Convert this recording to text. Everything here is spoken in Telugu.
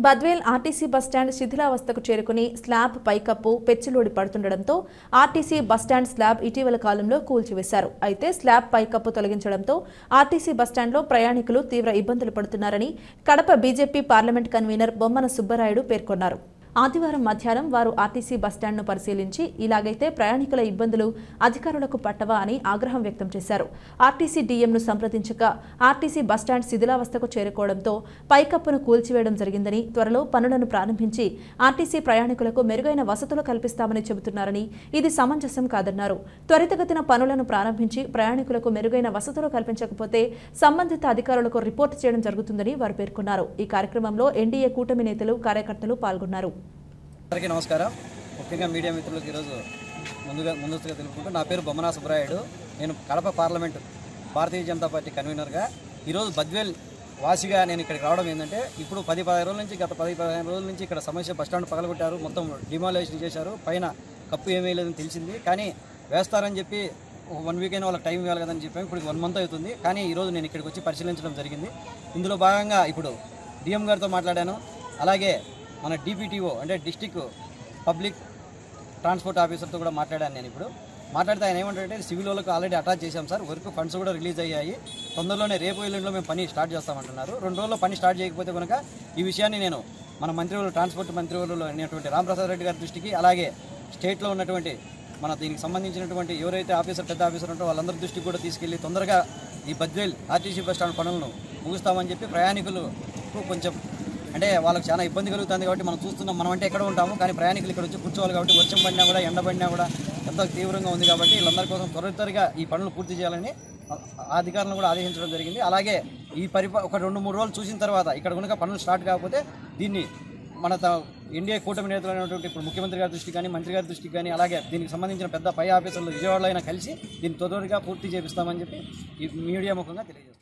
బద్వేల్ ఆర్టీసీ బస్టాండ్ శిథిలావస్థకు చేరుకుని స్లాబ్ పైకప్పు పెచ్చులోడి పడుతుండటంతో ఆర్టీసీ బస్టాండ్ స్లాబ్ ఇటీవల కాలంలో కూల్చివేశారు. అయితే స్లాబ్ పైకప్పు తొలగించడంతో ఆర్టీసీ బస్టాండ్లో ప్రయాణికులు తీవ్ర ఇబ్బందులు పడుతున్నారని Kadapa BJP parliament convener Bommana Subbarayudu పేర్కొన్నారు. ఆదివారం మధ్యాహ్నం వారు ఆర్టీసీ బస్టాండ్ను పరిశీలించి ఇలాగైతే ప్రయాణికుల ఇబ్బందులు అధికారులకు పట్టవా అని ఆగ్రహం వ్యక్తం చేశారు. ఆర్టీసీ డీఎంను సంప్రదించగా ఆర్టీసీ బస్టాండ్ శిథిలావస్థకు చేరుకోవడంతో పైకప్పును కూల్చివేయడం జరిగిందని, త్వరలో పనులను ప్రారంభించి ఆర్టీసీ ప్రయాణికులకు మెరుగైన వసతులు కల్పిస్తామని చెబుతున్నారని, ఇది సమంజసం కాదన్నారు. త్వరితగతిన పనులను ప్రారంభించి ప్రయాణికులకు మెరుగైన వసతులు కల్పించకపోతే సంబంధిత అధికారులకు రిపోర్టు చేయడం జరుగుతుందని వారు పేర్కొన్నారు. ఈ కార్యక్రమంలో ఎన్డీఏ కూటమి నేతలు, కార్యకర్తలు పాల్గొన్నారు. అందరికీ నమస్కారం. ముఖ్యంగా మీడియా మిత్రులకు ఈరోజు ముందస్తుగా తెలుపుకుంటూ, నా పేరు బొమ్మన సుబ్బరాయుడు. నేను కడప పార్లమెంటు భారతీయ జనతా పార్టీ కన్వీనర్గా ఈరోజు బద్వేల్ వాసిగా నేను ఇక్కడికి రావడం ఏంటంటే, ఇప్పుడు 10-15 రోజుల నుంచి గత 10-15 రోజుల నుంచి ఇక్కడ సమస్య బస్టాండ్ పగలగొట్టారు, మొత్తం డిమాలేషన్ చేశారు, పైన కప్పు ఏమీ లేదని తెలిసింది. కానీ వేస్తారని చెప్పి 1 వీక్ అయినా వాళ్ళకి టైం ఇవ్వాలి కదని చెప్పాము. ఇప్పుడు 1 మంత్ అవుతుంది. కానీ ఈరోజు నేను ఇక్కడికి వచ్చి పరిశీలించడం జరిగింది. ఇందులో భాగంగా ఇప్పుడు డిఎం గారితో మాట్లాడాను. అలాగే మన డిపిటిఓ అంటే డిస్ట్రిక్ట్ పబ్లిక్ ట్రాన్స్పోర్ట్ ఆఫీసర్తో కూడా మాట్లాడాను. నేను ఇప్పుడు మాట్లాడితే ఆయన ఏమంటారంటే, సివిల్ వాళ్ళకు ఆల్రెడీ అటాచ్ చేశాం సార్, వర్క్ ఫండ్స్ కూడా రిలీజ్ అయ్యాయి, తొందరలోనే రేపు ఎల్లుండిలో మేము పని స్టార్ట్ చేస్తామంటున్నారు. 2 రోజుల్లో పని స్టార్ట్ చేయకపోతే కనుక ఈ విషయాన్ని నేను మన మంత్రివర్యులు ట్రాన్స్పోర్ట్ మంత్రివర్యులు అయినటువంటి రామప్రసాద్ రెడ్డి గారి దృష్టికి, అలాగే స్టేట్లో ఉన్నటువంటి మన దీనికి సంబంధించినటువంటి ఎవరైతే పెద్ద ఆఫీసర్ ఉంటారో వాళ్ళందరి దృష్టికి కూడా తీసుకెళ్లి తొందరగా ఈ బద్వేల్ ఆర్టీసీ బస్ స్టాండ్ పనులను ముగుస్తామని చెప్పి ప్రయాణికులకు కొంచెం అంటే వాళ్ళకి చాలా ఇబ్బంది కలుగుతుంది. కాబట్టి మనం చూస్తున్నాం, మనం అంటే ఎక్కడ ఉంటాము, కానీ ప్రయాణికులు ఇక్కడ వచ్చి కూర్చోవాలి. కాబట్టి వర్షం పడినా కూడా ఎండ పడినా కూడా ఎంతో తీవ్రంగా ఉంది. కాబట్టి వీళ్ళందరి కోసం త్వరగా ఈ పనులు పూర్తి చేయాలని అధికారులను కూడా ఆదేశించడం జరిగింది. అలాగే ఈ ఒక 2-3 రోజులు చూసిన తర్వాత ఇక్కడ కనుక పనులు స్టార్ట్ కాకపోతే దీన్ని మన ఎన్డీఏ కూటమి నేతలు అయినటువంటి ఇప్పుడు ముఖ్యమంత్రి గారి దృష్టికి కానీ, మంత్రి గారి దృష్టికి కానీ, అలాగే దీనికి సంబంధించిన పెద్ద పై ఆఫీసర్లు విజయవాడలో అయినా కలిసి దీన్ని త్వరగా పూర్తి చేపిస్తామని చెప్పి ఈ మీడియా ముఖంగా తెలియజేస్తాం.